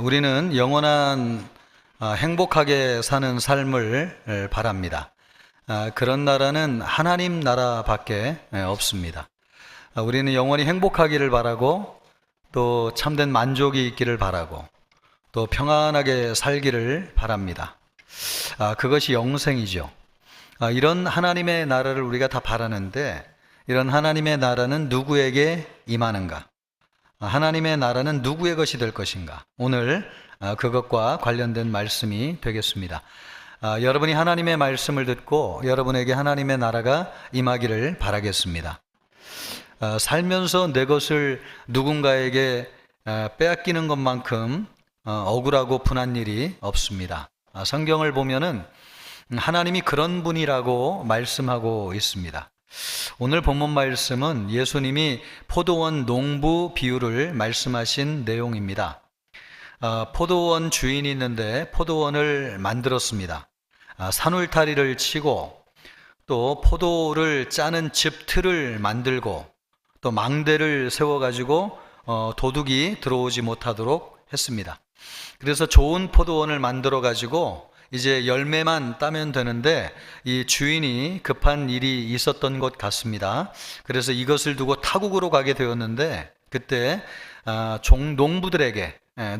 우리는 영원한 행복하게 사는 삶을 바랍니다. 그런 나라는 하나님 나라밖에 없습니다. 우리는 영원히 행복하기를 바라고 또 참된 만족이 있기를 바라고 또 평안하게 살기를 바랍니다. 그것이 영생이죠. 이런 하나님의 나라를 우리가 다 바라는데 이런 하나님의 나라는 누구에게 임하는가? 하나님의 나라는 누구의 것이 될 것인가? 오늘 그것과 관련된 말씀이 되겠습니다. 여러분이 하나님의 말씀을 듣고 여러분에게 하나님의 나라가 임하기를 바라겠습니다. 살면서 내 것을 누군가에게 빼앗기는 것만큼 억울하고 분한 일이 없습니다. 성경을 보면은 하나님이 그런 분이라고 말씀하고 있습니다. 오늘 본문 말씀은 예수님이 포도원 농부 비유를 말씀하신 내용입니다. 포도원 주인이 있는데 포도원을 만들었습니다. 산울타리를 치고 또 포도를 짜는 집 틀을 만들고 또 망대를 세워가지고 도둑이 들어오지 못하도록 했습니다. 그래서 좋은 포도원을 만들어가지고 이제 열매만 따면 되는데 이 주인이 급한 일이 있었던 것 같습니다. 그래서 이것을 두고 타국으로 가게 되었는데 그때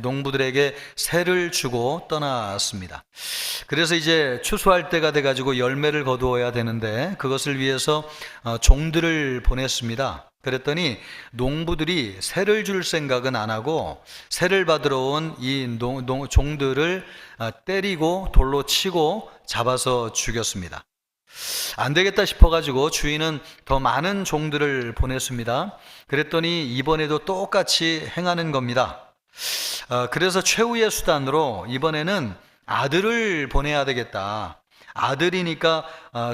농부들에게 세를 주고 떠났습니다. 그래서 이제 추수할 때가 돼가지고 열매를 거두어야 되는데 그것을 위해서 종들을 보냈습니다. 그랬더니 농부들이 세를 줄 생각은 안 하고 세를 받으러 온 이 종들을 때리고 돌로 치고 잡아서 죽였습니다. 안 되겠다 싶어가지고 주인은 더 많은 종들을 보냈습니다. 그랬더니 이번에도 똑같이 행하는 겁니다. 그래서 최후의 수단으로 이번에는 아들을 보내야 되겠다. 아들이니까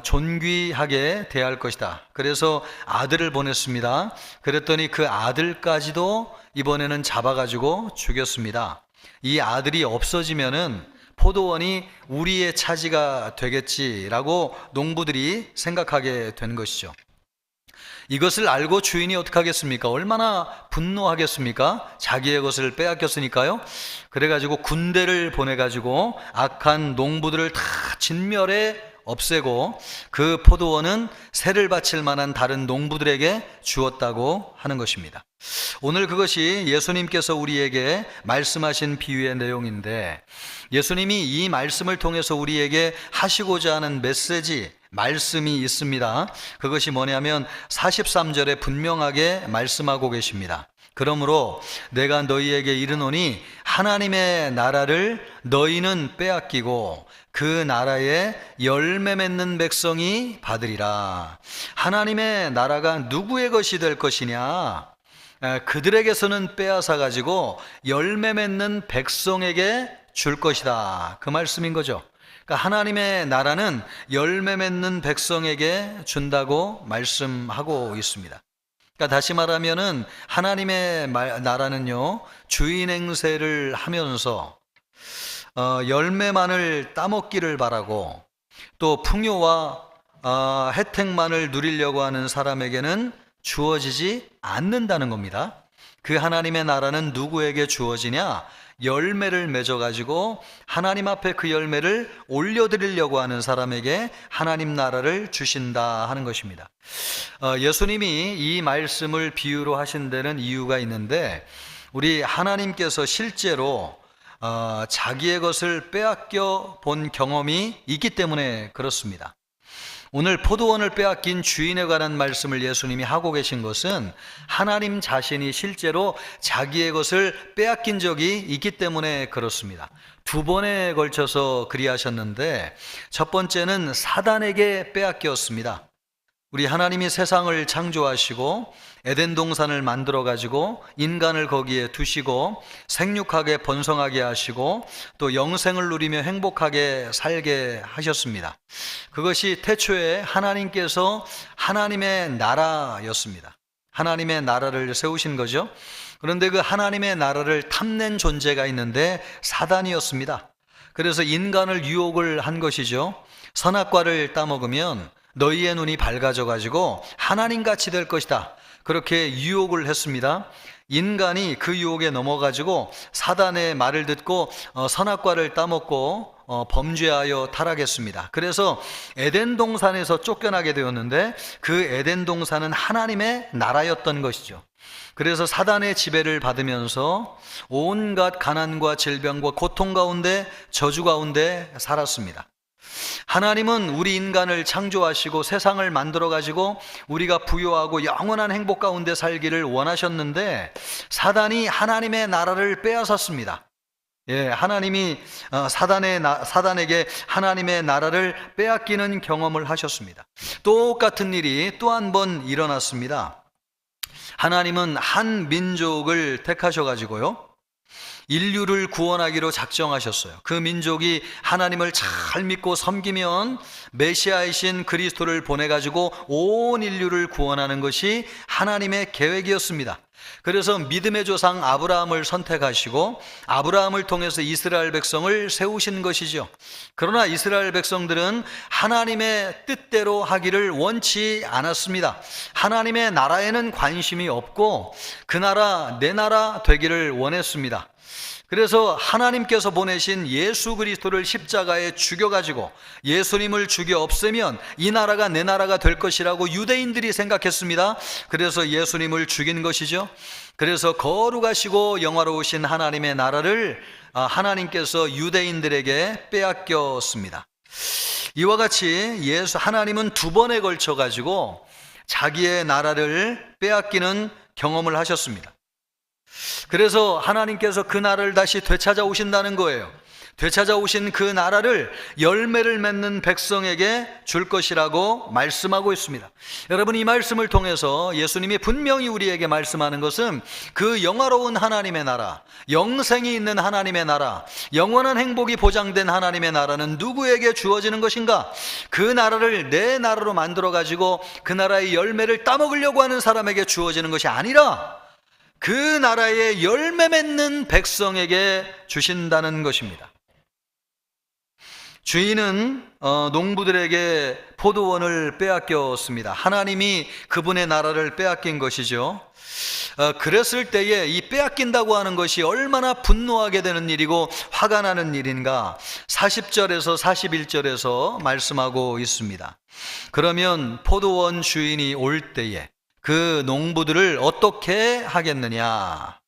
존귀하게 대할 것이다. 그래서 아들을 보냈습니다. 그랬더니 그 아들까지도 이번에는 잡아가지고 죽였습니다. 이 아들이 없어지면은 포도원이 우리의 차지가 되겠지라고 농부들이 생각하게 된 것이죠. 이것을 알고 주인이 어떻게 하겠습니까? 얼마나 분노하겠습니까? 자기의 것을 빼앗겼으니까요. 그래가지고 군대를 보내가지고 악한 농부들을 다 진멸해 없애고 그 포도원은 세를 바칠 만한 다른 농부들에게 주었다고 하는 것입니다. 오늘 그것이 예수님께서 우리에게 말씀하신 비유의 내용인데 예수님이 이 말씀을 통해서 우리에게 하시고자 하는 메시지 말씀이 있습니다. 그것이 뭐냐면 43절에 분명하게 말씀하고 계십니다. 그러므로 내가 너희에게 이르노니 하나님의 나라를 너희는 빼앗기고 그 나라에 열매 맺는 백성이 받으리라. 하나님의 나라가 누구의 것이 될 것이냐? 그들에게서는 빼앗아 가지고 열매 맺는 백성에게 줄 것이다. 그 말씀인 거죠. 그러니까 하나님의 나라는 열매 맺는 백성에게 준다고 말씀하고 있습니다. 그러니까 다시 말하면은 하나님의 나라는요, 주인 행세를 하면서 열매만을 따먹기를 바라고 또 풍요와 혜택만을 누리려고 하는 사람에게는 주어지지 않는다는 겁니다. 그 하나님의 나라는 누구에게 주어지냐? 열매를 맺어가지고 하나님 앞에 그 열매를 올려드리려고 하는 사람에게 하나님 나라를 주신다 하는 것입니다. 예수님이 이 말씀을 비유로 하신 데는 이유가 있는데 우리 하나님께서 실제로 자기의 것을 빼앗겨 본 경험이 있기 때문에 그렇습니다. 오늘 포도원을 빼앗긴 주인에 관한 말씀을 예수님이 하고 계신 것은 하나님 자신이 실제로 자기의 것을 빼앗긴 적이 있기 때문에 그렇습니다. 두 번에 걸쳐서 그리하셨는데 첫 번째는 사단에게 빼앗겼습니다. 우리 하나님이 세상을 창조하시고 에덴 동산을 만들어 가지고 인간을 거기에 두시고 생육하게 번성하게 하시고 또 영생을 누리며 행복하게 살게 하셨습니다. 그것이 태초에 하나님께서 하나님의 나라였습니다. 하나님의 나라를 세우신 거죠. 그런데 그 하나님의 나라를 탐낸 존재가 있는데 사단이었습니다. 그래서 인간을 유혹을 한 것이죠. 선악과를 따먹으면 너희의 눈이 밝아져 가지고 하나님같이 될 것이다. 그렇게 유혹을 했습니다. 인간이 그 유혹에 넘어가지고 사단의 말을 듣고 선악과를 따먹고 범죄하여 타락했습니다. 그래서 에덴 동산에서 쫓겨나게 되었는데 그 에덴 동산은 하나님의 나라였던 것이죠. 그래서 사단의 지배를 받으면서 온갖 가난과 질병과 고통 가운데, 저주 가운데 살았습니다. 하나님은 우리 인간을 창조하시고 세상을 만들어 가지고 우리가 부유하고 영원한 행복 가운데 살기를 원하셨는데 사단이 하나님의 나라를 빼앗았습니다. 하나님이 사단에게 하나님의 나라를 빼앗기는 경험을 하셨습니다. 똑같은 일이 또 한 번 일어났습니다. 하나님은 한 민족을 택하셔가지고요, 인류를 구원하기로 작정하셨어요. 그 민족이 하나님을 잘 믿고 섬기면 메시아이신 그리스도를 보내가지고 온 인류를 구원하는 것이 하나님의 계획이었습니다. 그래서 믿음의 조상 아브라함을 선택하시고 아브라함을 통해서 이스라엘 백성을 세우신 것이죠. 그러나 이스라엘 백성들은 하나님의 뜻대로 하기를 원치 않았습니다. 하나님의 나라에는 관심이 없고 그 나라 내 나라 되기를 원했습니다. 그래서 하나님께서 보내신 예수 그리스도를 십자가에 죽여가지고 예수님을 죽여 없애면 이 나라가 내 나라가 될 것이라고 유대인들이 생각했습니다. 그래서 예수님을 죽인 것이죠. 그래서 거룩하시고 영화로우신 하나님의 나라를 하나님께서 유대인들에게 빼앗겼습니다. 이와 같이 하나님은 두 번에 걸쳐 가지고 자기의 나라를 빼앗기는 경험을 하셨습니다. 그래서 하나님께서 그 나라를 다시 되찾아오신다는 거예요. 되찾아오신 그 나라를 열매를 맺는 백성에게 줄 것이라고 말씀하고 있습니다. 여러분, 이 말씀을 통해서 예수님이 분명히 우리에게 말씀하는 것은 그 영화로운 하나님의 나라, 영생이 있는 하나님의 나라, 영원한 행복이 보장된 하나님의 나라는 누구에게 주어지는 것인가? 그 나라를 내 나라로 만들어 가지고 그 나라의 열매를 따먹으려고 하는 사람에게 주어지는 것이 아니라 그 나라의 열매 맺는 백성에게 주신다는 것입니다. 주인은 농부들에게 포도원을 빼앗겼습니다. 하나님이 그분의 나라를 빼앗긴 것이죠. 그랬을 때에 이 빼앗긴다고 하는 것이 얼마나 분노하게 되는 일이고 화가 나는 일인가 40절에서 41절에서 말씀하고 있습니다. 그러면 포도원 주인이 올 때에 그 농부들을 어떻게 하겠느냐?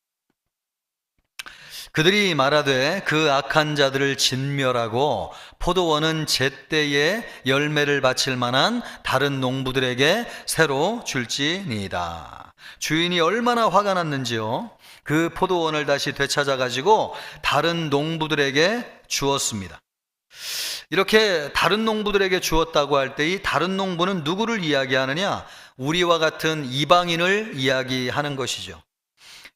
그들이 말하되 그 악한 자들을 진멸하고 포도원은 제때에 열매를 바칠 만한 다른 농부들에게 새로 줄지니이다. 주인이 얼마나 화가 났는지요. 그 포도원을 다시 되찾아 가지고 다른 농부들에게 주었습니다. 이렇게 다른 농부들에게 주었다고 할 때 이 다른 농부는 누구를 이야기하느냐? 우리와 같은 이방인을 이야기하는 것이죠.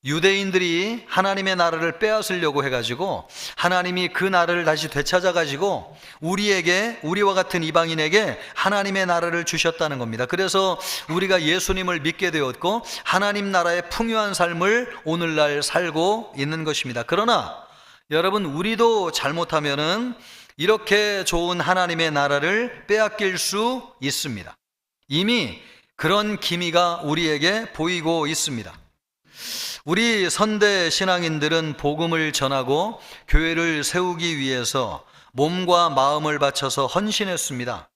유대인들이 하나님의 나라를 빼앗으려고 해가지고 하나님이 그 나라를 다시 되찾아가지고 우리와 같은 이방인에게 하나님의 나라를 주셨다는 겁니다. 그래서 우리가 예수님을 믿게 되었고 하나님 나라의 풍요한 삶을 오늘날 살고 있는 것입니다. 그러나 여러분, 우리도 잘못하면은 이렇게 좋은 하나님의 나라를 빼앗길 수 있습니다. 이미 그런 기미가 우리에게 보이고 있습니다. 우리 선대 신앙인들은 복음을 전하고 교회를 세우기 위해서 몸과 마음을 바쳐서 헌신했습니다.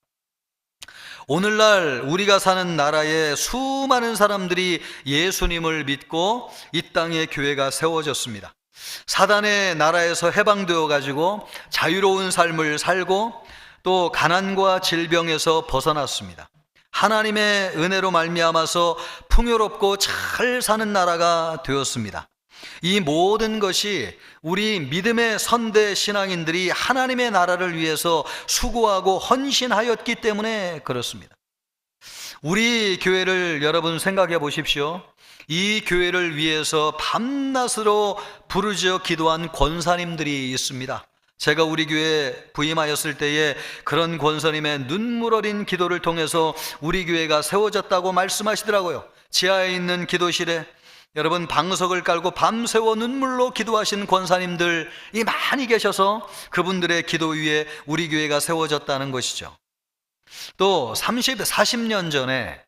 오늘날 우리가 사는 나라에 수많은 사람들이 예수님을 믿고 이 땅에 교회가 세워졌습니다. 사단의 나라에서 해방되어 가지고 자유로운 삶을 살고 또 가난과 질병에서 벗어났습니다. 하나님의 은혜로 말미암아서 풍요롭고 잘 사는 나라가 되었습니다. 이 모든 것이 우리 믿음의 선대 신앙인들이 하나님의 나라를 위해서 수고하고 헌신하였기 때문에 그렇습니다. 우리 교회를 여러분 생각해 보십시오. 이 교회를 위해서 밤낮으로 부르짖어 기도한 권사님들이 있습니다. 제가 우리 교회에 부임하였을 때에 그런 권사님의 눈물 어린 기도를 통해서 우리 교회가 세워졌다고 말씀하시더라고요. 지하에 있는 기도실에 여러분 방석을 깔고 밤새워 눈물로 기도하신 권사님들이 많이 계셔서 그분들의 기도 위에 우리 교회가 세워졌다는 것이죠. 또 40년 전에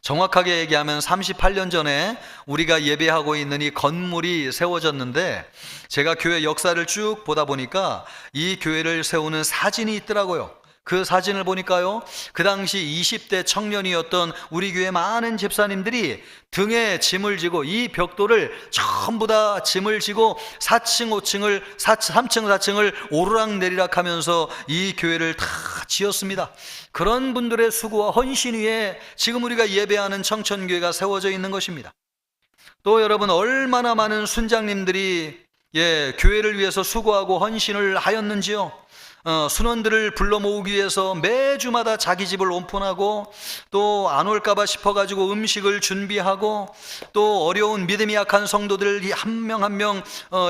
정확하게 얘기하면 38년 전에 우리가 예배하고 있는 이 건물이 세워졌는데, 제가 교회 역사를 쭉 보다 보니까 이 교회를 세우는 사진이 있더라고요. 그 사진을 보니까요, 그 당시 20대 청년이었던 우리 교회 많은 집사님들이 등에 짐을 지고 이 벽돌을 전부 다 짐을 지고 4층 5층을 3층 4층을 오르락내리락 하면서 이 교회를 다 지었습니다. 그런 분들의 수고와 헌신 위에 지금 우리가 예배하는 청천교회가 세워져 있는 것입니다. 또 여러분, 얼마나 많은 순장님들이 교회를 위해서 수고하고 헌신을 하였는지요. 순원들을 불러 모으기 위해서 매주마다 자기 집을 오픈하고, 또 안 올까봐 싶어가지고 음식을 준비하고, 또 어려운 믿음이 약한 성도들 한 명 한 명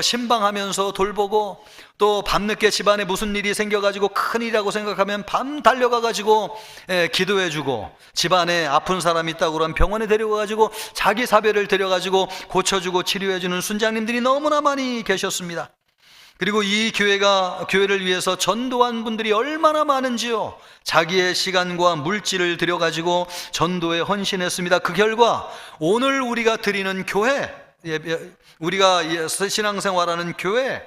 신방하면서 돌보고, 또 밤늦게 집안에 무슨 일이 생겨가지고 큰일이라고 생각하면 밤 달려가가지고 기도해주고, 집안에 아픈 사람 있다고 그러면 병원에 데려가가지고 자기 사별을 데려가지고 고쳐주고 치료해주는 순장님들이 너무나 많이 계셨습니다. 그리고 이 교회를 위해서 전도한 분들이 얼마나 많은지요. 자기의 시간과 물질을 들여가지고 전도에 헌신했습니다. 그 결과 오늘 우리가 드리는 교회, 우리가 신앙생활하는 교회,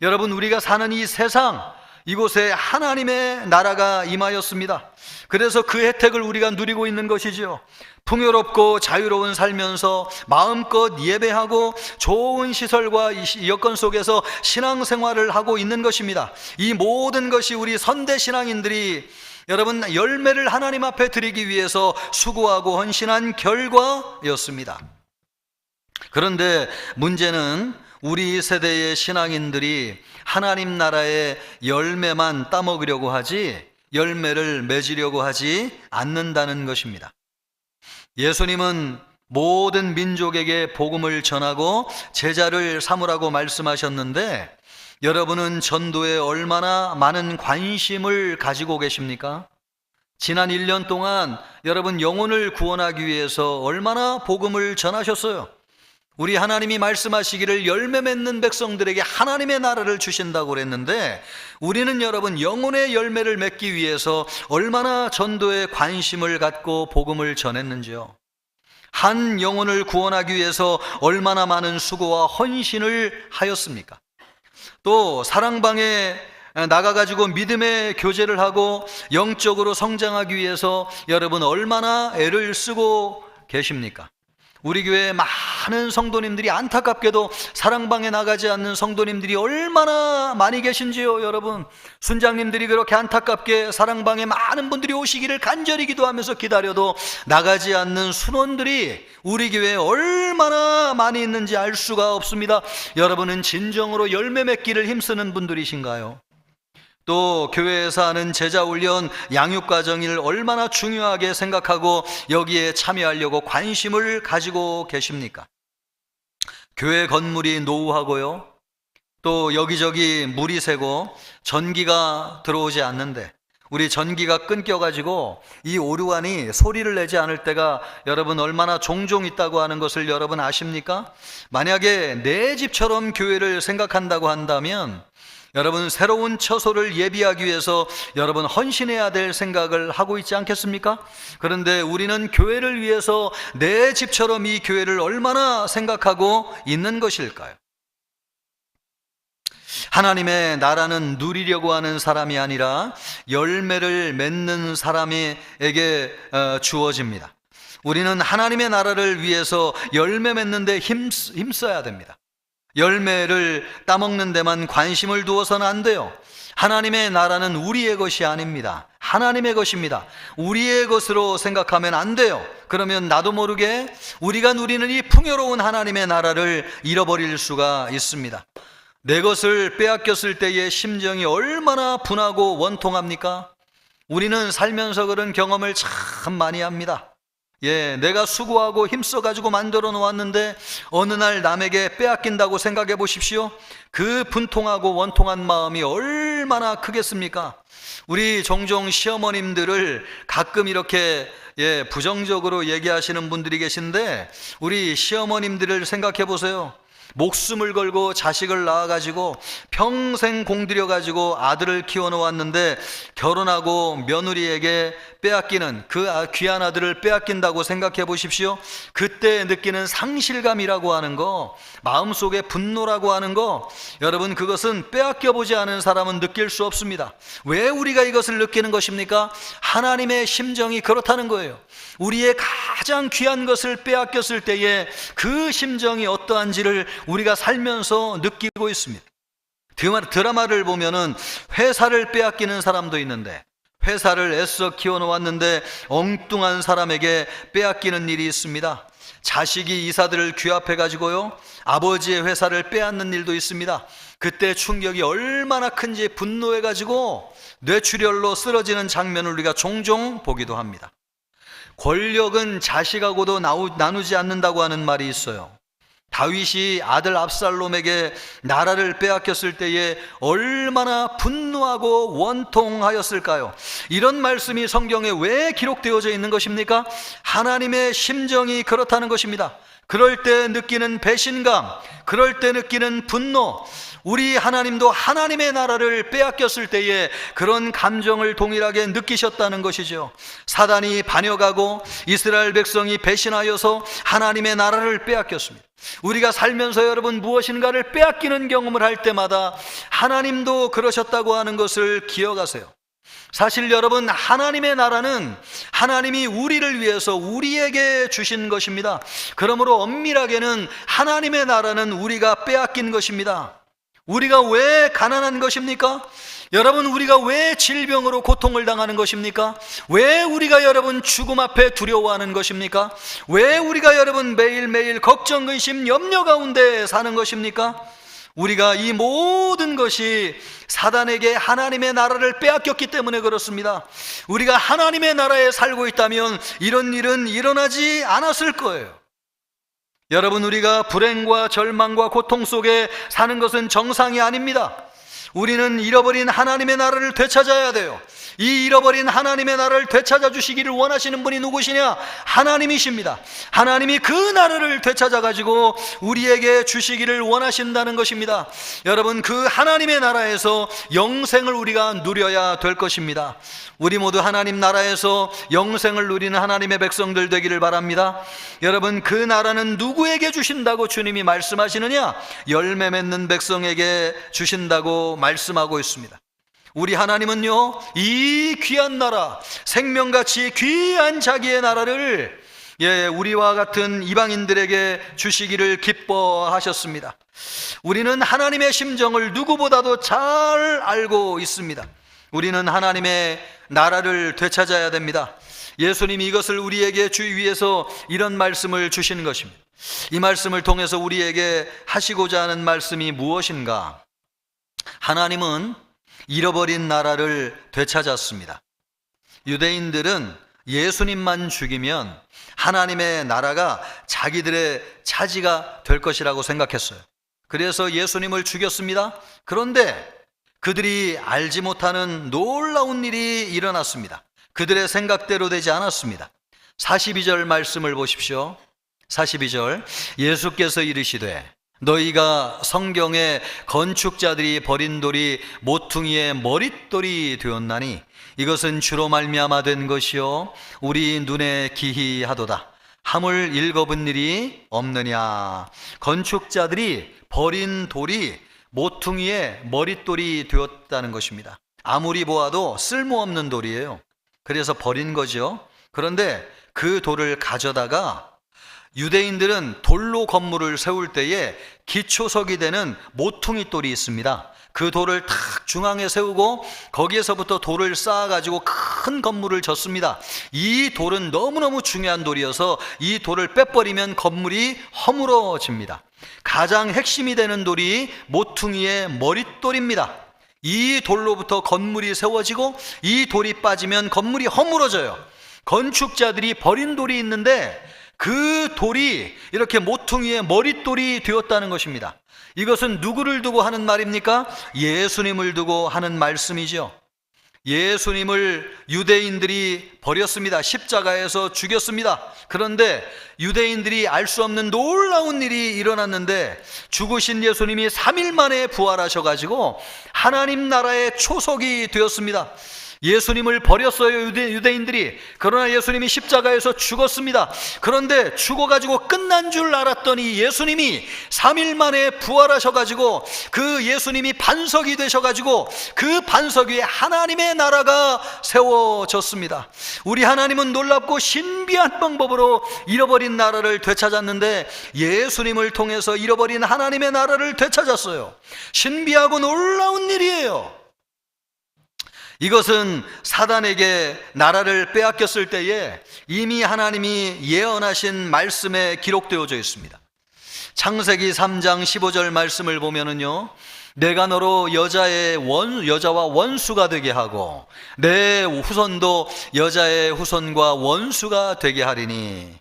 여러분, 우리가 사는 이 세상, 이곳에 하나님의 나라가 임하였습니다. 그래서 그 혜택을 우리가 누리고 있는 것이죠. 풍요롭고 자유로운 살면서 마음껏 예배하고 좋은 시설과 여건 속에서 신앙생활을 하고 있는 것입니다. 이 모든 것이 우리 선대 신앙인들이 여러분 열매를 하나님 앞에 드리기 위해서 수고하고 헌신한 결과였습니다. 그런데 문제는 우리 세대의 신앙인들이 하나님 나라의 열매만 따먹으려고 하지 열매를 맺으려고 하지 않는다는 것입니다. 예수님은 모든 민족에게 복음을 전하고 제자를 삼으라고 말씀하셨는데, 여러분은 전도에 얼마나 많은 관심을 가지고 계십니까? 지난 1년 동안 여러분 영혼을 구원하기 위해서 얼마나 복음을 전하셨어요? 우리 하나님이 말씀하시기를 열매 맺는 백성들에게 하나님의 나라를 주신다고 그랬는데, 우리는 여러분 영혼의 열매를 맺기 위해서 얼마나 전도에 관심을 갖고 복음을 전했는지요. 한 영혼을 구원하기 위해서 얼마나 많은 수고와 헌신을 하였습니까? 또 사랑방에 나가가지고 믿음의 교제를 하고 영적으로 성장하기 위해서 여러분 얼마나 애를 쓰고 계십니까? 우리 교회 많은 성도님들이, 안타깝게도 사랑방에 나가지 않는 성도님들이 얼마나 많이 계신지요. 여러분, 순장님들이 그렇게 안타깝게 사랑방에 많은 분들이 오시기를 간절히 기도하면서 기다려도 나가지 않는 순원들이 우리 교회에 얼마나 많이 있는지 알 수가 없습니다. 여러분은 진정으로 열매 맺기를 힘쓰는 분들이신가요? 또 교회에서 하는 제자훈련, 양육과정을 얼마나 중요하게 생각하고 여기에 참여하려고 관심을 가지고 계십니까? 교회 건물이 노후하고요, 또 여기저기 물이 새고 전기가 들어오지 않는데, 우리 전기가 끊겨가지고 이 오류관이 소리를 내지 않을 때가 여러분 얼마나 종종 있다고 하는 것을 여러분 아십니까? 만약에 내 집처럼 교회를 생각한다고 한다면 여러분 새로운 처소를 예비하기 위해서 여러분 헌신해야 될 생각을 하고 있지 않겠습니까? 그런데 우리는 교회를 위해서 내 집처럼 이 교회를 얼마나 생각하고 있는 것일까요? 하나님의 나라는 누리려고 하는 사람이 아니라 열매를 맺는 사람에게 주어집니다. 우리는 하나님의 나라를 위해서 열매 맺는 데 힘써야 됩니다. 열매를 따먹는 데만 관심을 두어서는 안 돼요. 하나님의 나라는 우리의 것이 아닙니다. 하나님의 것입니다. 우리의 것으로 생각하면 안 돼요. 그러면 나도 모르게 우리가 누리는 이 풍요로운 하나님의 나라를 잃어버릴 수가 있습니다. 내 것을 빼앗겼을 때의 심정이 얼마나 분하고 원통합니까? 우리는 살면서 그런 경험을 참 많이 합니다. 내가 수고하고 힘써가지고 만들어 놓았는데 어느 날 남에게 빼앗긴다고 생각해 보십시오. 그 분통하고 원통한 마음이 얼마나 크겠습니까? 우리 종종 시어머님들을 가끔 이렇게 부정적으로 얘기하시는 분들이 계신데, 우리 시어머님들을 생각해 보세요. 목숨을 걸고 자식을 낳아가지고 평생 공들여가지고 아들을 키워놓았는데 결혼하고 며느리에게 빼앗기는 그 귀한 아들을 빼앗긴다고 생각해 보십시오. 그때 느끼는 상실감이라고 하는 거, 마음속에 분노라고 하는 거, 여러분 그것은 빼앗겨보지 않은 사람은 느낄 수 없습니다. 왜 우리가 이것을 느끼는 것입니까? 하나님의 심정이 그렇다는 거예요. 우리의 가장 귀한 것을 빼앗겼을 때에 그 심정이 어떠한지를 우리가 살면서 느끼고 있습니다. 드라마를 보면은 회사를 빼앗기는 사람도 있는데, 회사를 애써 키워놓았는데 엉뚱한 사람에게 빼앗기는 일이 있습니다. 자식이 이사들을 귀합해 가지고요, 아버지의 회사를 빼앗는 일도 있습니다. 그때 충격이 얼마나 큰지 분노해 가지고 뇌출혈로 쓰러지는 장면을 우리가 종종 보기도 합니다. 권력은 자식하고도 나누지 않는다고 하는 말이 있어요. 다윗이 아들 압살롬에게 나라를 빼앗겼을 때에 얼마나 분노하고 원통하였을까요? 이런 말씀이 성경에 왜 기록되어져 있는 것입니까? 하나님의 심정이 그렇다는 것입니다. 그럴 때 느끼는 배신감, 그럴 때 느끼는 분노, 우리 하나님도 하나님의 나라를 빼앗겼을 때에 그런 감정을 동일하게 느끼셨다는 것이죠. 사단이 반역하고 이스라엘 백성이 배신하여서 하나님의 나라를 빼앗겼습니다. 우리가 살면서 여러분 무엇인가를 빼앗기는 경험을 할 때마다 하나님도 그러셨다고 하는 것을 기억하세요. 사실 여러분, 하나님의 나라는 하나님이 우리를 위해서 우리에게 주신 것입니다. 그러므로 엄밀하게는 하나님의 나라는 우리가 빼앗긴 것입니다. 우리가 왜 가난한 것입니까? 여러분, 우리가 왜 질병으로 고통을 당하는 것입니까? 왜 우리가 여러분 죽음 앞에 두려워하는 것입니까? 왜 우리가 여러분 매일매일 걱정, 근심, 염려 가운데 사는 것입니까? 우리가 이 모든 것이 사단에게 하나님의 나라를 빼앗겼기 때문에 그렇습니다. 우리가 하나님의 나라에 살고 있다면 이런 일은 일어나지 않았을 거예요. 여러분, 우리가 불행과 절망과 고통 속에 사는 것은 정상이 아닙니다. 우리는 잃어버린 하나님의 나라를 되찾아야 돼요. 이 잃어버린 하나님의 나라를 되찾아 주시기를 원하시는 분이 누구시냐? 하나님이십니다. 하나님이 그 나라를 되찾아 가지고 우리에게 주시기를 원하신다는 것입니다. 여러분, 그 하나님의 나라에서 영생을 우리가 누려야 될 것입니다. 우리 모두 하나님 나라에서 영생을 누리는 하나님의 백성들 되기를 바랍니다. 여러분, 그 나라는 누구에게 주신다고 주님이 말씀하시느냐? 열매 맺는 백성에게 주신다고 말씀하고 있습니다. 우리 하나님은요, 이 귀한 나라, 생명같이 귀한 자기의 나라를 우리와 같은 이방인들에게 주시기를 기뻐하셨습니다. 우리는 하나님의 심정을 누구보다도 잘 알고 있습니다. 우리는 하나님의 나라를 되찾아야 됩니다. 예수님이 이것을 우리에게 주기 위해서 이런 말씀을 주시는 것입니다. 이 말씀을 통해서 우리에게 하시고자 하는 말씀이 무엇인가? 하나님은 잃어버린 나라를 되찾았습니다. 유대인들은 예수님만 죽이면 하나님의 나라가 자기들의 차지가 될 것이라고 생각했어요. 그래서 예수님을 죽였습니다. 그런데 그들이 알지 못하는 놀라운 일이 일어났습니다. 그들의 생각대로 되지 않았습니다. 42절 말씀을 보십시오. 42절, 예수께서 이르시되 너희가 성경에 건축자들이 버린 돌이 모퉁이의 머릿돌이 되었나니 이것은 주로 말미암아 된 것이요 우리 눈에 기이하도다. 하물 읽어본 일이 없느냐. 건축자들이 버린 돌이 모퉁이의 머릿돌이 되었다는 것입니다. 아무리 보아도 쓸모없는 돌이에요. 그래서 버린 거죠. 그런데 그 돌을 가져다가 유대인들은 돌로 건물을 세울 때에 기초석이 되는 모퉁이 돌이 있습니다. 그 돌을 탁 중앙에 세우고 거기에서부터 돌을 쌓아가지고 큰 건물을 졌습니다. 이 돌은 너무너무 중요한 돌이어서 이 돌을 빼버리면 건물이 허물어집니다. 가장 핵심이 되는 돌이 모퉁이의 머릿돌입니다. 이 돌로부터 건물이 세워지고 이 돌이 빠지면 건물이 허물어져요. 건축자들이 버린 돌이 있는데 그 돌이 이렇게 모퉁이의 머릿돌이 되었다는 것입니다. 이것은 누구를 두고 하는 말입니까? 예수님을 두고 하는 말씀이죠. 예수님을 유대인들이 버렸습니다. 십자가에서 죽였습니다. 그런데 유대인들이 알 수 없는 놀라운 일이 일어났는데 죽으신 예수님이 3일 만에 부활하셔가지고 하나님 나라의 초석이 되었습니다. 예수님을 버렸어요, 유대인들이. 그러나 예수님이 십자가에서 죽었습니다. 그런데 죽어가지고 끝난 줄 알았더니 예수님이 3일 만에 부활하셔가지고 그 예수님이 반석이 되셔가지고 그 반석 위에 하나님의 나라가 세워졌습니다. 우리 하나님은 놀랍고 신비한 방법으로 잃어버린 나라를 되찾았는데 예수님을 통해서 잃어버린 하나님의 나라를 되찾았어요. 신비하고 놀라운 일이에요. 이것은 사단에게 나라를 빼앗겼을 때에 이미 하나님이 예언하신 말씀에 기록되어져 있습니다. 창세기 3장 15절 말씀을 보면은요, 내가 너로 여자와 원수가 되게 하고 내 후손도 여자의 후손과 원수가 되게 하리니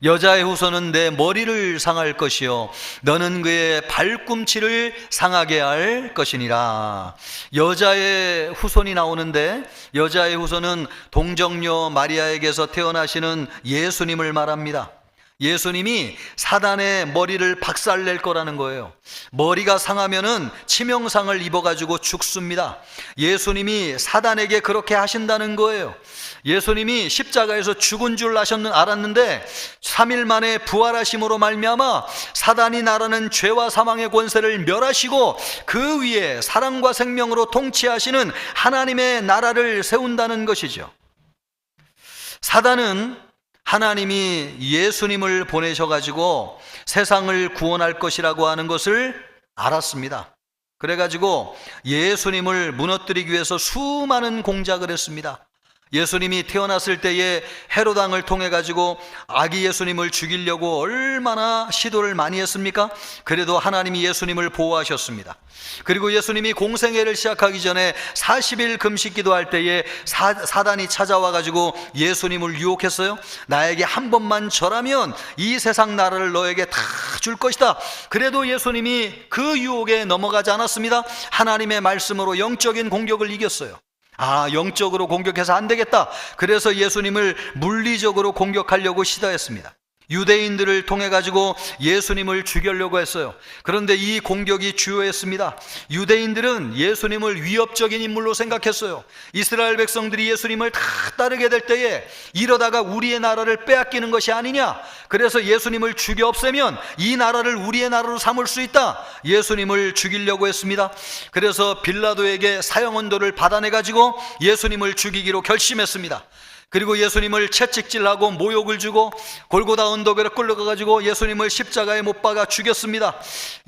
여자의 후손은 내 머리를 상할 것이요 너는 그의 발꿈치를 상하게 할 것이니라. 여자의 후손이 나오는데 여자의 후손은 동정녀 마리아에게서 태어나시는 예수님을 말합니다. 예수님이 사단의 머리를 박살낼 거라는 거예요. 머리가 상하면은 치명상을 입어가지고 죽습니다. 예수님이 사단에게 그렇게 하신다는 거예요. 예수님이 십자가에서 죽은 줄 알았는데 3일 만에 부활하심으로 말미암아 사단이 나라는 죄와 사망의 권세를 멸하시고 그 위에 사랑과 생명으로 통치하시는 하나님의 나라를 세운다는 것이죠. 사단은 하나님이 예수님을 보내셔가지고 세상을 구원할 것이라고 하는 것을 알았습니다. 그래가지고 예수님을 무너뜨리기 위해서 수많은 공작을 했습니다. 예수님이 태어났을 때에 헤롯 왕을 통해 가지고 아기 예수님을 죽이려고 얼마나 시도를 많이 했습니까? 그래도 하나님이 예수님을 보호하셨습니다. 그리고 예수님이 공생애를 시작하기 전에 40일 금식 기도할 때에 사단이 찾아와 가지고 예수님을 유혹했어요. 나에게 한 번만 절하면 이 세상 나라를 너에게 다 줄 것이다. 그래도 예수님이 그 유혹에 넘어가지 않았습니다. 하나님의 말씀으로 영적인 공격을 이겼어요. 영적으로 공격해서 안 되겠다. 그래서 예수님을 물리적으로 공격하려고 시도했습니다. 유대인들을 통해 가지고 예수님을 죽이려고 했어요. 그런데 이 공격이 주요했습니다. 유대인들은 예수님을 위협적인 인물로 생각했어요. 이스라엘 백성들이 예수님을 다 따르게 될 때에 이러다가 우리의 나라를 빼앗기는 것이 아니냐, 그래서 예수님을 죽여 없애면 이 나라를 우리의 나라로 삼을 수 있다. 예수님을 죽이려고 했습니다. 그래서 빌라도에게 사형언도를 받아내 가지고 예수님을 죽이기로 결심했습니다. 그리고 예수님을 채찍질하고 모욕을 주고 골고다 언덕으로 끌려가가지고 예수님을 십자가에 못 박아 죽였습니다.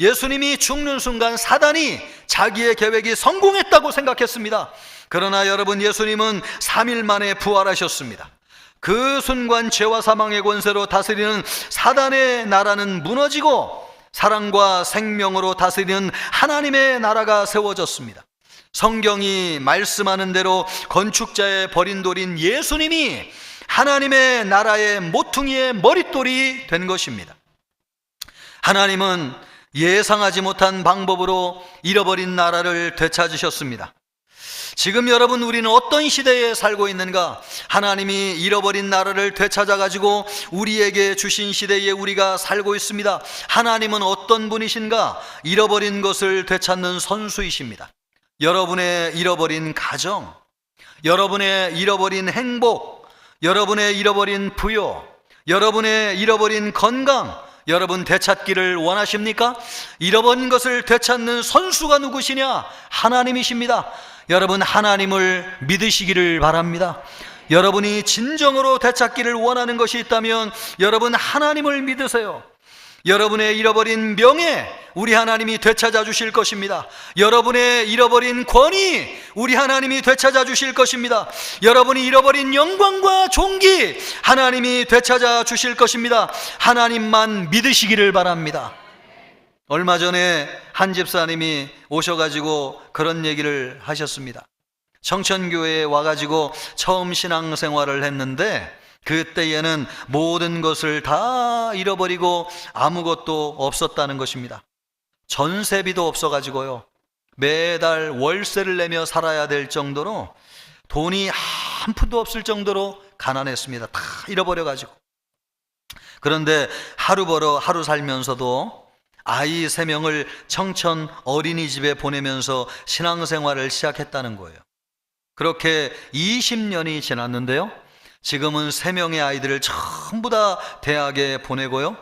예수님이 죽는 순간 사단이 자기의 계획이 성공했다고 생각했습니다. 그러나 여러분, 예수님은 3일 만에 부활하셨습니다. 그 순간 죄와 사망의 권세로 다스리는 사단의 나라는 무너지고 사랑과 생명으로 다스리는 하나님의 나라가 세워졌습니다. 성경이 말씀하는 대로 건축자의 버린 돌인 예수님이 하나님의 나라의 모퉁이의 머릿돌이 된 것입니다. 하나님은 예상하지 못한 방법으로 잃어버린 나라를 되찾으셨습니다. 지금 여러분, 우리는 어떤 시대에 살고 있는가? 하나님이 잃어버린 나라를 되찾아가지고 우리에게 주신 시대에 우리가 살고 있습니다. 하나님은 어떤 분이신가? 잃어버린 것을 되찾는 선수이십니다. 여러분의 잃어버린 가정, 여러분의 잃어버린 행복, 여러분의 잃어버린 부여, 여러분의 잃어버린 건강, 여러분 되찾기를 원하십니까? 잃어버린 것을 되찾는 선수가 누구시냐? 하나님이십니다. 여러분, 하나님을 믿으시기를 바랍니다. 여러분이 진정으로 되찾기를 원하는 것이 있다면 여러분, 하나님을 믿으세요. 여러분의 잃어버린 명예, 우리 하나님이 되찾아 주실 것입니다. 여러분의 잃어버린 권위, 우리 하나님이 되찾아 주실 것입니다. 여러분이 잃어버린 영광과 존귀, 하나님이 되찾아 주실 것입니다. 하나님만 믿으시기를 바랍니다. 얼마 전에 한 집사님이 오셔가지고 그런 얘기를 하셨습니다. 청천교회에 와가지고 처음 신앙생활을 했는데 그때에는 모든 것을 다 잃어버리고 아무것도 없었다는 것입니다. 전세비도 없어가지고요, 매달 월세를 내며 살아야 될 정도로 돈이 한 푼도 없을 정도로 가난했습니다. 다 잃어버려가지고. 그런데 하루 벌어 하루 살면서도 아이 3명을 청천 어린이집에 보내면서 신앙생활을 시작했다는 거예요. 그렇게 20년이 지났는데요, 지금은 3명의 아이들을 전부 다 대학에 보내고요,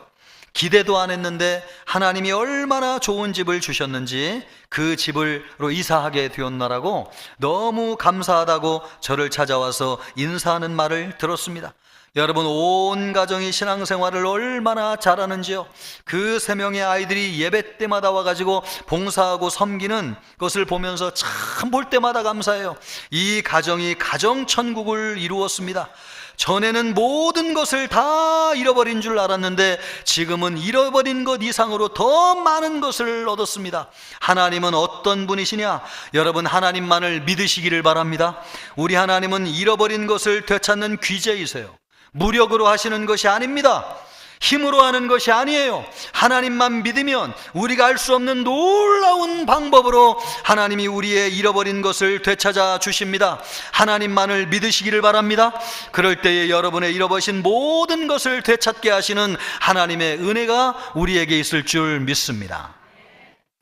기대도 안 했는데 하나님이 얼마나 좋은 집을 주셨는지 그 집으로 이사하게 되었나라고 너무 감사하다고 저를 찾아와서 인사하는 말을 들었습니다. 여러분, 온 가정이 신앙생활을 얼마나 잘하는지요. 그 3명의 아이들이 예배 때마다 와가지고 봉사하고 섬기는 것을 보면서 참 볼 때마다 감사해요. 이 가정이 가정천국을 이루었습니다. 전에는 모든 것을 다 잃어버린 줄 알았는데 지금은 잃어버린 것 이상으로 더 많은 것을 얻었습니다. 하나님은 어떤 분이시냐? 여러분, 하나님만을 믿으시기를 바랍니다. 우리 하나님은 잃어버린 것을 되찾는 귀재이세요. 무력으로 하시는 것이 아닙니다. 힘으로 하는 것이 아니에요. 하나님만 믿으면 우리가 알 수 없는 놀라운 방법으로 하나님이 우리의 잃어버린 것을 되찾아 주십니다. 하나님만을 믿으시기를 바랍니다. 그럴 때에 여러분의 잃어버린 모든 것을 되찾게 하시는 하나님의 은혜가 우리에게 있을 줄 믿습니다.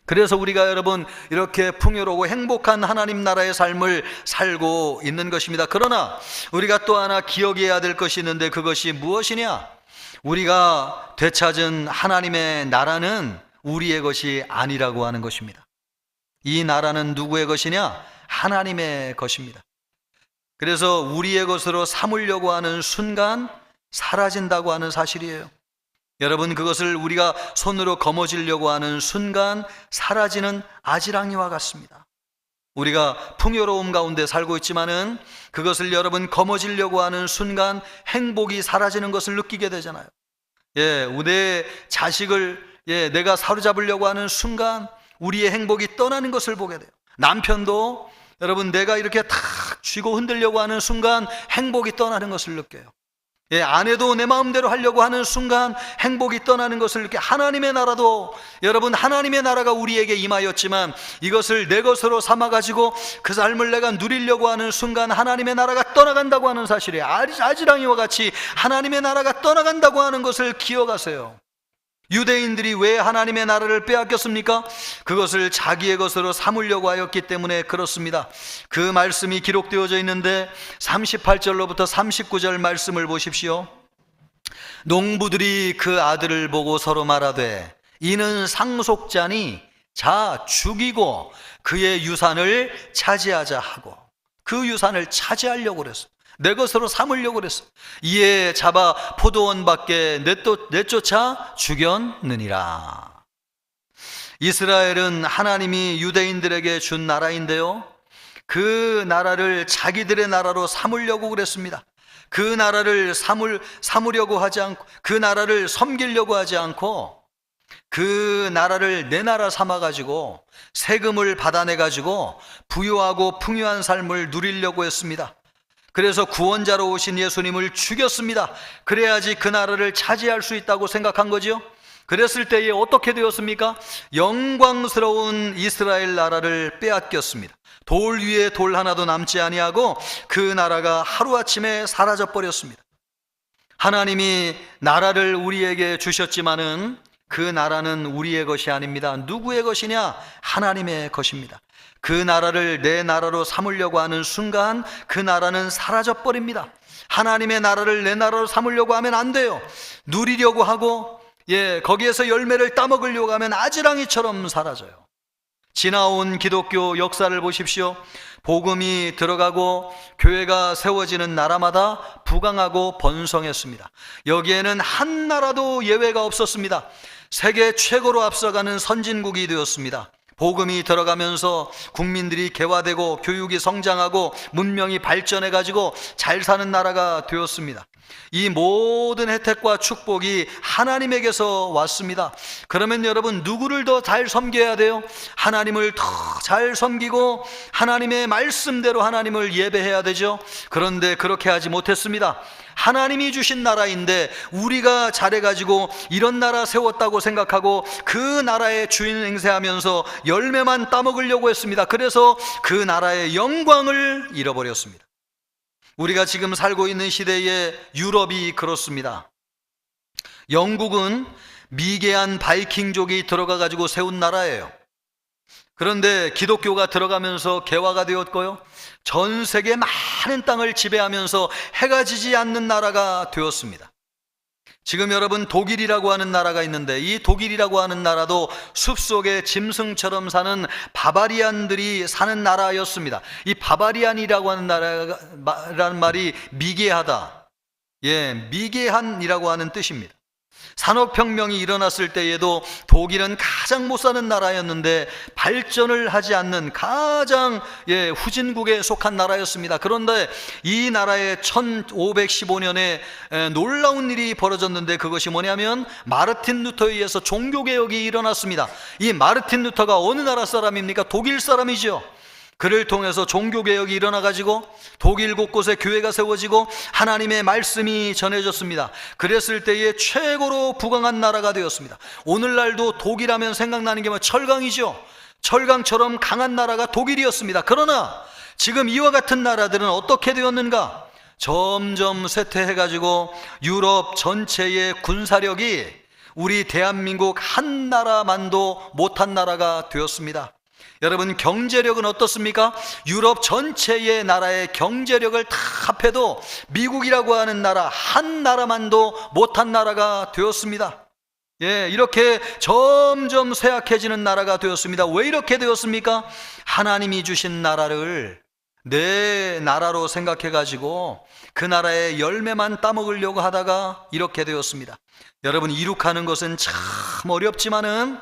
그래서 우리가 여러분 이렇게 풍요로고 행복한 하나님 나라의 삶을 살고 있는 것입니다. 그러나 우리가 또 하나 기억해야 될 것이 있는데, 그것이 무엇이냐? 우리가 되찾은 하나님의 나라는 우리의 것이 아니라고 하는 것입니다. 이 나라는 누구의 것이냐? 하나님의 것입니다. 그래서 우리의 것으로 삼으려고 하는 순간 사라진다고 하는 사실이에요. 여러분, 그것을 우리가 손으로 거머쥐려고 하는 순간 사라지는 아지랑이와 같습니다. 우리가 풍요로움 가운데 살고 있지만은 그것을 여러분 거머쥐려고 하는 순간 행복이 사라지는 것을 느끼게 되잖아요. 내 자식을 내가 사로잡으려고 하는 순간 우리의 행복이 떠나는 것을 보게 돼요. 남편도 여러분 내가 이렇게 탁 쥐고 흔들려고 하는 순간 행복이 떠나는 것을 느껴요. 아내도 내 마음대로 하려고 하는 순간 행복이 떠나는 것을 느껴. 하나님의 나라도 여러분, 하나님의 나라가 우리에게 임하였지만 이것을 내 것으로 삼아가지고 그 삶을 내가 누리려고 하는 순간 하나님의 나라가 떠나간다고 하는 사실이에요. 아지랑이와 같이 하나님의 나라가 떠나간다고 하는 것을 기억하세요. 유대인들이 왜 하나님의 나라를 빼앗겼습니까? 그것을 자기의 것으로 삼으려고 하였기 때문에 그렇습니다. 그 말씀이 기록되어져 있는데 38절로부터 39절 말씀을 보십시오. 농부들이 그 아들을 보고 서로 말하되 이는 상속자니 자 죽이고 그의 유산을 차지하자 하고, 그 유산을 차지하려고 그랬어요. 내 것으로 삼으려고 그랬어. 이에 잡아 포도원 밖에 내쫓아 죽였느니라. 이스라엘은 하나님이 유대인들에게 준 나라인데요, 그 나라를 자기들의 나라로 삼으려고 그랬습니다. 그 나라를 삼으려고 하지 않고, 그 나라를 섬기려고 하지 않고 그 나라를 내 나라 삼아가지고 세금을 받아내가지고 부유하고 풍요한 삶을 누리려고 했습니다. 그래서 구원자로 오신 예수님을 죽였습니다. 그래야지 그 나라를 차지할 수 있다고 생각한 거죠. 그랬을 때에 어떻게 되었습니까? 영광스러운 이스라엘 나라를 빼앗겼습니다. 돌 위에 돌 하나도 남지 아니하고 그 나라가 하루아침에 사라져 버렸습니다. 하나님이 나라를 우리에게 주셨지만은 그 나라는 우리의 것이 아닙니다. 누구의 것이냐? 하나님의 것입니다. 그 나라를 내 나라로 삼으려고 하는 순간 그 나라는 사라져 버립니다. 하나님의 나라를 내 나라로 삼으려고 하면 안 돼요. 누리려고 하고 거기에서 열매를 따먹으려고 하면 아지랑이처럼 사라져요. 지나온 기독교 역사를 보십시오. 복음이 들어가고 교회가 세워지는 나라마다 부강하고 번성했습니다. 여기에는 한 나라도 예외가 없었습니다. 세계 최고로 앞서가는 선진국이 되었습니다. 복음이 들어가면서 국민들이 개화되고 교육이 성장하고 문명이 발전해가지고 잘 사는 나라가 되었습니다. 이 모든 혜택과 축복이 하나님에게서 왔습니다. 그러면 여러분, 누구를 더 잘 섬겨야 돼요? 하나님을 더 잘 섬기고 하나님의 말씀대로 하나님을 예배해야 되죠. 그런데 그렇게 하지 못했습니다. 하나님이 주신 나라인데 우리가 잘해가지고 이런 나라 세웠다고 생각하고 그 나라의 주인 행세하면서 열매만 따먹으려고 했습니다. 그래서 그 나라의 영광을 잃어버렸습니다. 우리가 지금 살고 있는 시대에 유럽이 그렇습니다. 영국은 미개한 바이킹족이 들어가가지고 세운 나라예요. 그런데 기독교가 들어가면서 개화가 되었고요, 전 세계 많은 땅을 지배하면서 해가 지지 않는 나라가 되었습니다. 지금 여러분, 독일이라고 하는 나라가 있는데 이 독일이라고 하는 나라도 숲속에 짐승처럼 사는 바바리안들이 사는 나라였습니다. 이 바바리안이라고 하는 나라라는 말이 미개하다, 미개한이라고 하는 뜻입니다. 산업혁명이 일어났을 때에도 독일은 가장 못 사는 나라였는데 발전을 하지 않는 가장 후진국에 속한 나라였습니다. 그런데 이 나라에 1515년에 놀라운 일이 벌어졌는데 그것이 뭐냐면 마르틴 루터에 의해서 종교개혁이 일어났습니다. 이 마르틴 루터가 어느 나라 사람입니까? 독일 사람이죠. 그를 통해서 종교개혁이 일어나가지고 독일 곳곳에 교회가 세워지고 하나님의 말씀이 전해졌습니다. 그랬을 때에 최고로 부강한 나라가 되었습니다. 오늘날도 독일하면 생각나는 게 뭐 철강이죠. 철강처럼 강한 나라가 독일이었습니다. 그러나 지금 이와 같은 나라들은 어떻게 되었는가? 점점 쇠퇴해가지고 유럽 전체의 군사력이 우리 대한민국 한 나라만도 못한 나라가 되었습니다. 여러분, 경제력은 어떻습니까? 유럽 전체의 나라의 경제력을 다 합해도 미국이라고 하는 나라 한 나라만도 못한 나라가 되었습니다. 이렇게 점점 쇠약해지는 나라가 되었습니다. 왜 이렇게 되었습니까? 하나님이 주신 나라를 내 나라로 생각해가지고 그 나라의 열매만 따먹으려고 하다가 이렇게 되었습니다. 여러분, 이룩하는 것은 참 어렵지만은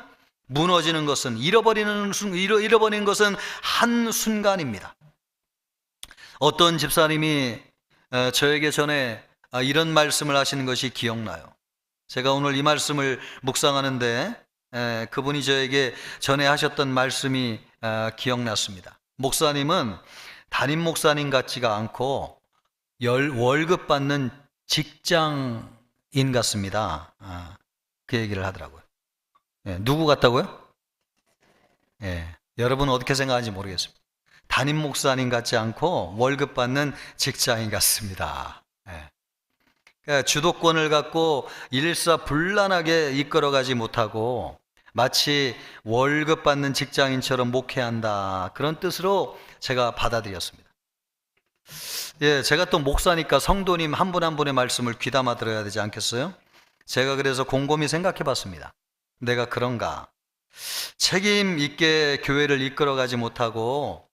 무너지는 것은, 잃어버리는 것은 한순간입니다. 어떤 집사님이 저에게 전에 이런 말씀을 하시는 것이 기억나요. 제가 오늘 이 말씀을 묵상하는데 그분이 저에게 전에 하셨던 말씀이 기억났습니다. 목사님은 담임 목사님 같지가 않고 월급 받는 직장인 같습니다. 그 얘기를 하더라고요. 누구 같다고요? 여러분은 어떻게 생각하는지 모르겠습니다. 담임 목사님 같지 않고 월급 받는 직장인 같습니다. 그러니까 주도권을 갖고 일사불란하게 이끌어가지 못하고 마치 월급 받는 직장인처럼 목회한다, 그런 뜻으로 제가 받아들였습니다. 제가 또 목사니까 성도님 한 분 한 분의 말씀을 귀담아 들어야 되지 않겠어요? 제가 그래서 곰곰이 생각해 봤습니다. 내가 그런가? 책임 있게 교회를 이끌어가지 못하고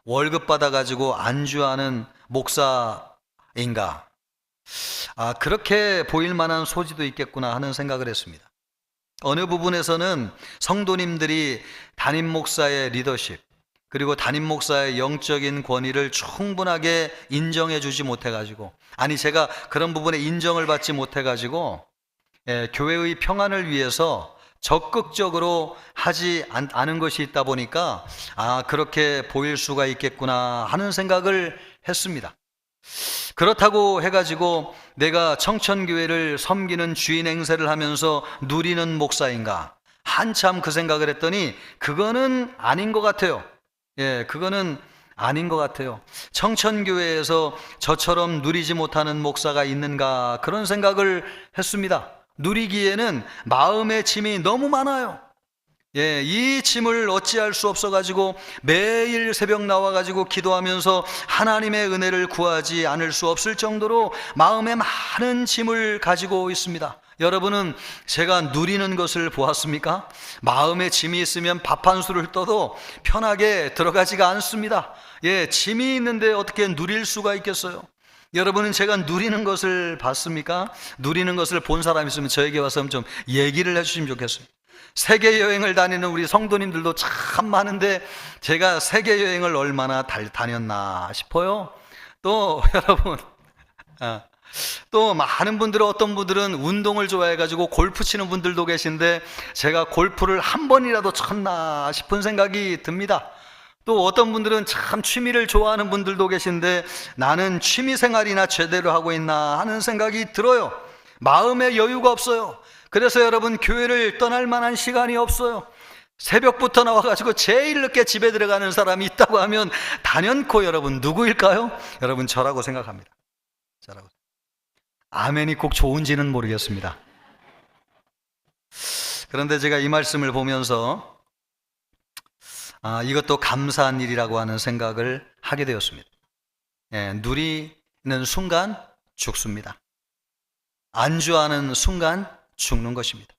월급 받아가지고 안주하는 목사인가? 그렇게 보일 만한 소지도 있겠구나 하는 생각을 했습니다. 어느 부분에서는 성도님들이 담임 목사의 리더십, 그리고 담임 목사의 영적인 권위를 충분하게 인정해 주지 못해가지고, 제가 그런 부분에 인정을 받지 못해가지고 교회의 평안을 위해서 적극적으로 하지 않은 것이 있다 보니까 그렇게 보일 수가 있겠구나 하는 생각을 했습니다. 그렇다고 해가지고 내가 청천교회를 섬기는 주인 행세를 하면서 누리는 목사인가? 한참 그 생각을 했더니 그거는 아닌 것 같아요. 그거는 아닌 것 같아요. 청천교회에서 저처럼 누리지 못하는 목사가 있는가? 그런 생각을 했습니다. 누리기에는 마음의 짐이 너무 많아요. 이 짐을 어찌할 수 없어가지고 매일 새벽 나와가지고 기도하면서 하나님의 은혜를 구하지 않을 수 없을 정도로 마음에 많은 짐을 가지고 있습니다. 여러분은 제가 누리는 것을 보았습니까? 마음에 짐이 있으면 밥 한 술을 떠도 편하게 들어가지가 않습니다. 짐이 있는데 어떻게 누릴 수가 있겠어요? 여러분은 제가 누리는 것을 봤습니까? 누리는 것을 본 사람이 있으면 저에게 와서 좀 얘기를 해주시면 좋겠어요. 세계 여행을 다니는 우리 성도님들도 참 많은데 제가 세계 여행을 얼마나 다녔나 싶어요. 또 여러분, 또 많은 분들은, 어떤 분들은 운동을 좋아해가지고 골프 치는 분들도 계신데 제가 골프를 한 번이라도 쳤나 싶은 생각이 듭니다. 또 어떤 분들은 참 취미를 좋아하는 분들도 계신데 나는 취미 생활이나 제대로 하고 있나 하는 생각이 들어요. 마음에 여유가 없어요. 그래서 여러분, 교회를 떠날 만한 시간이 없어요. 새벽부터 나와가지고 제일 늦게 집에 들어가는 사람이 있다고 하면 단연코 여러분 누구일까요? 여러분, 저라고 생각합니다. 저라고. 아멘이 꼭 좋은지는 모르겠습니다. 그런데 제가 이 말씀을 보면서 이것도 감사한 일이라고 하는 생각을 하게 되었습니다. 누리는 순간 죽습니다. 안주하는 순간 죽는 것입니다.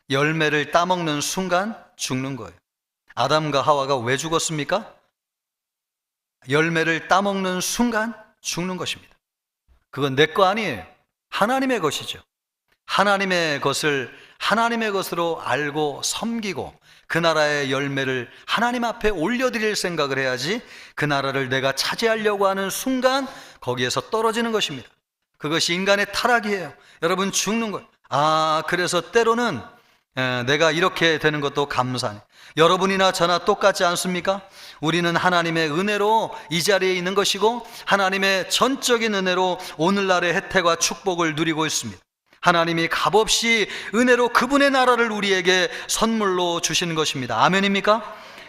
열매를 따먹는 순간 죽는 거예요. 아담과 하와가 왜 죽었습니까? 열매를 따먹는 순간 죽는 것입니다. 그건 내 거 아니에요. 하나님의 것이죠. 하나님의 것을 하나님의 것으로 알고 섬기고 그 나라의 열매를 하나님 앞에 올려드릴 생각을 해야지, 그 나라를 내가 차지하려고 하는 순간 거기에서 떨어지는 것입니다. 그것이 인간의 타락이에요. 여러분, 죽는 거예요. 그래서 때로는 내가 이렇게 되는 것도 감사해요. 여러분이나 저나 똑같지 않습니까? 우리는 하나님의 은혜로 이 자리에 있는 것이고 하나님의 전적인 은혜로 오늘날의 혜택과 축복을 누리고 있습니다. 하나님이 값없이 은혜로 그분의 나라를 우리에게 선물로 주시는 것입니다. 아멘입니까?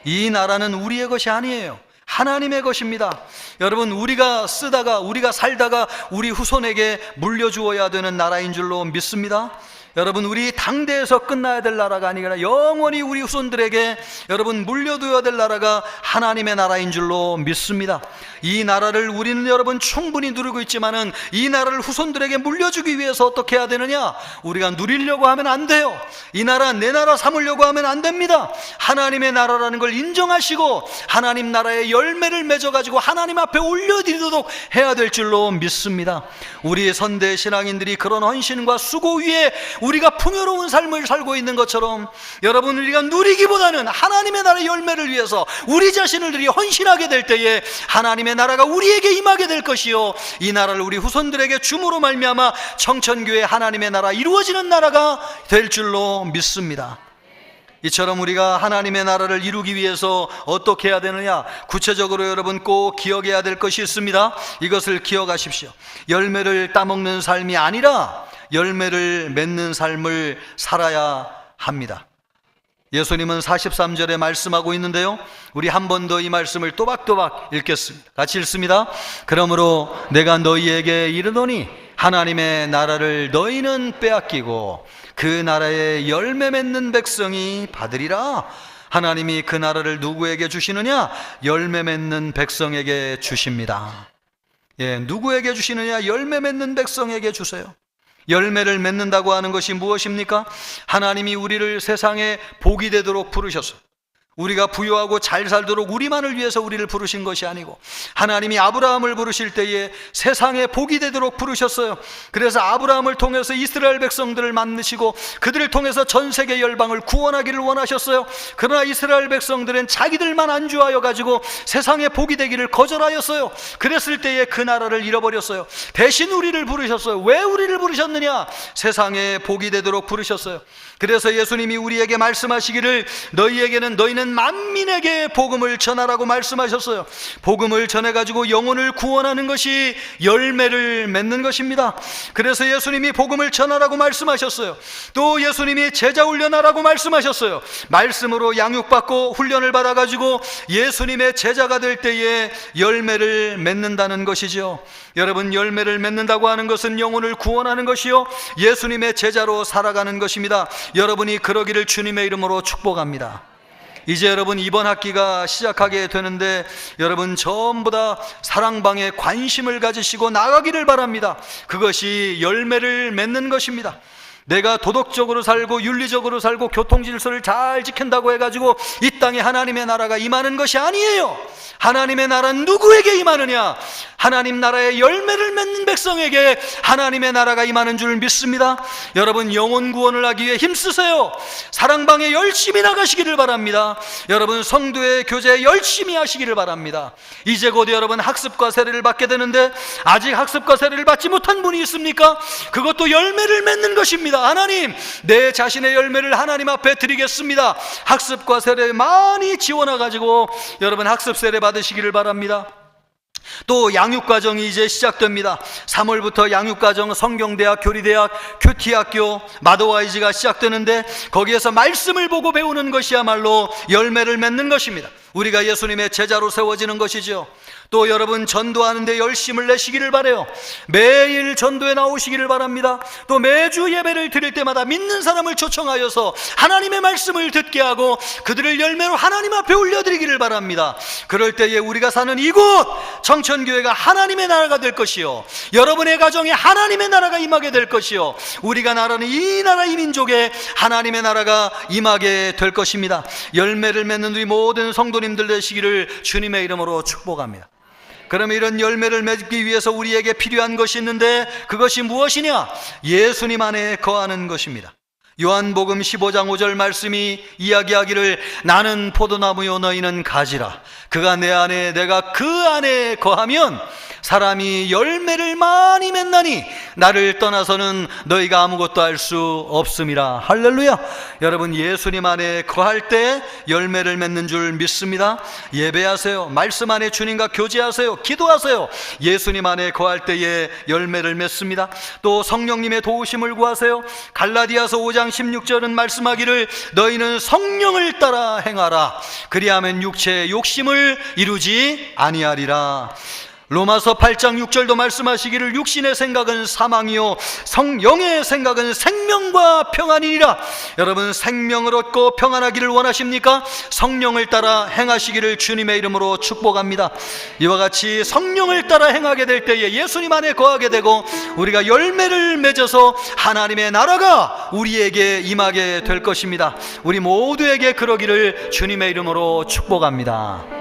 이 나라는 우리의 것이 아니에요. 하나님의 것입니다. 여러분, 우리가 쓰다가 우리가 살다가 우리 후손에게 물려주어야 되는 나라인 줄로 믿습니다. 여러분, 우리 당대에서 끝나야 될 나라가 아니라 영원히 우리 후손들에게 여러분 물려두어야 될 나라가 하나님의 나라인 줄로 믿습니다. 이 나라를 우리는 여러분 충분히 누리고 있지만은 이 나라를 후손들에게 물려주기 위해서 어떻게 해야 되느냐? 우리가 누리려고 하면 안 돼요. 이 나라 내 나라 삼으려고 하면 안 됩니다. 하나님의 나라라는 걸 인정하시고 하나님 나라의 열매를 맺어가지고 하나님 앞에 올려드리도록 해야 될 줄로 믿습니다. 우리 선대 신앙인들이 그런 헌신과 수고 위에 우리가 풍요로운 삶을 살고 있는 것처럼 여러분, 우리가 누리기보다는 하나님의 나라의 열매를 위해서 우리 자신을 들이 헌신하게 될 때에 하나님의 나라가 우리에게 임하게 될 것이요, 이 나라를 우리 후손들에게 줌으로 말미암아 청천교회 하나님의 나라 이루어지는 나라가 될 줄로 믿습니다. 이처럼 우리가 하나님의 나라를 이루기 위해서 어떻게 해야 되느냐? 구체적으로 여러분 꼭 기억해야 될 것이 있습니다. 이것을 기억하십시오. 열매를 따먹는 삶이 아니라 열매를 맺는 삶을 살아야 합니다. 예수님은 43절에 말씀하고 있는데요, 우리 한 번 더 이 말씀을 또박또박 읽겠습니다. 같이 읽습니다. 그러므로 내가 너희에게 이르노니 하나님의 나라를 너희는 빼앗기고 그 나라의 열매 맺는 백성이 받으리라. 하나님이 그 나라를 누구에게 주시느냐? 열매 맺는 백성에게 주십니다. 누구에게 주시느냐? 열매 맺는 백성에게 주세요. 열매를 맺는다고 하는 것이 무엇입니까? 하나님이 우리를 세상에 복이 되도록 부르셨어요. 우리가 부유하고 잘 살도록 우리만을 위해서 우리를 부르신 것이 아니고 하나님이 아브라함을 부르실 때에 세상에 복이 되도록 부르셨어요. 그래서 아브라함을 통해서 이스라엘 백성들을 만드시고 그들을 통해서 전 세계 열방을 구원하기를 원하셨어요. 그러나 이스라엘 백성들은 자기들만 안주하여 가지고 세상에 복이 되기를 거절하였어요. 그랬을 때에 그 나라를 잃어버렸어요. 대신 우리를 부르셨어요. 왜 우리를 부르셨느냐? 세상에 복이 되도록 부르셨어요. 그래서 예수님이 우리에게 말씀하시기를 너희는 만민에게 복음을 전하라고 말씀하셨어요. 복음을 전해가지고 영혼을 구원하는 것이 열매를 맺는 것입니다. 그래서 예수님이 복음을 전하라고 말씀하셨어요. 또 예수님이 제자 훈련하라고 말씀하셨어요. 말씀으로 양육받고 훈련을 받아가지고 예수님의 제자가 될 때에 열매를 맺는다는 것이죠. 여러분, 열매를 맺는다고 하는 것은 영혼을 구원하는 것이요, 예수님의 제자로 살아가는 것입니다. 여러분이 그러기를 주님의 이름으로 축복합니다. 이제 여러분 이번 학기가 시작하게 되는데 여러분 전부 다 사랑방에 관심을 가지시고 나가기를 바랍니다. 그것이 열매를 맺는 것입니다. 내가 도덕적으로 살고 윤리적으로 살고 교통질서를 잘 지킨다고 해가지고 이 땅에 하나님의 나라가 임하는 것이 아니에요. 하나님의 나라는 누구에게 임하느냐? 하나님 나라의 열매를 맺는 백성에게 하나님의 나라가 임하는 줄 믿습니다. 여러분, 영혼 구원을 하기 위해 힘쓰세요. 사랑방에 열심히 나가시기를 바랍니다. 여러분, 성도의 교제 열심히 하시기를 바랍니다. 이제 곧 여러분 학습과 세례를 받게 되는데 아직 학습과 세례를 받지 못한 분이 있습니까? 그것도 열매를 맺는 것입니다. 하나님, 내 자신의 열매를 하나님 앞에 드리겠습니다. 학습과 세례 많이 지원해가지고 여러분 학습 세례 받으시기를 바랍니다. 또 양육과정이 이제 시작됩니다. 3월부터 양육과정, 성경대학, 교리대학, 큐티학교, 마더와이즈가 시작되는데 거기에서 말씀을 보고 배우는 것이야말로 열매를 맺는 것입니다. 우리가 예수님의 제자로 세워지는 것이죠. 또 여러분 전도하는 데 열심을 내시기를 바라요. 매일 전도에 나오시기를 바랍니다. 또 매주 예배를 드릴 때마다 믿는 사람을 초청하여서 하나님의 말씀을 듣게 하고 그들을 열매로 하나님 앞에 올려드리기를 바랍니다. 그럴 때에 우리가 사는 이곳 청천교회가 하나님의 나라가 될 것이요, 여러분의 가정에 하나님의 나라가 임하게 될 것이요, 우리가 나라는 이 나라 이 민족에 하나님의 나라가 임하게 될 것입니다. 열매를 맺는 우리 모든 성도님들 되시기를 주님의 이름으로 축복합니다. 그러면 이런 열매를 맺기 위해서 우리에게 필요한 것이 있는데 그것이 무엇이냐? 예수님 안에 거하는 것입니다. 요한복음 15장 5절 말씀이 이야기하기를 나는 포도나무요 너희는 가지라. 그가 내 안에 내가 그 안에 거하면 사람이 열매를 많이 맺나니 나를 떠나서는 너희가 아무것도 할 수 없음이라. 할렐루야. 여러분, 예수님 안에 거할 때 열매를 맺는 줄 믿습니다. 예배하세요. 말씀 안에 주님과 교제하세요. 기도하세요. 예수님 안에 거할 때에 열매를 맺습니다. 또 성령님의 도우심을 구하세요. 갈라디아서 5장 16절은 말씀하기를 너희는 성령을 따라 행하라. 그리하면 육체의 욕심을 이루지 아니하리라. 로마서 8장 6절도 말씀하시기를 육신의 생각은 사망이요 성령의 생각은 생명과 평안이니라. 여러분, 생명을 얻고 평안하기를 원하십니까? 성령을 따라 행하시기를 주님의 이름으로 축복합니다. 이와 같이 성령을 따라 행하게 될 때에 예수님 안에 거하게 되고 우리가 열매를 맺어서 하나님의 나라가 우리에게 임하게 될 것입니다. 우리 모두에게 그러기를 주님의 이름으로 축복합니다.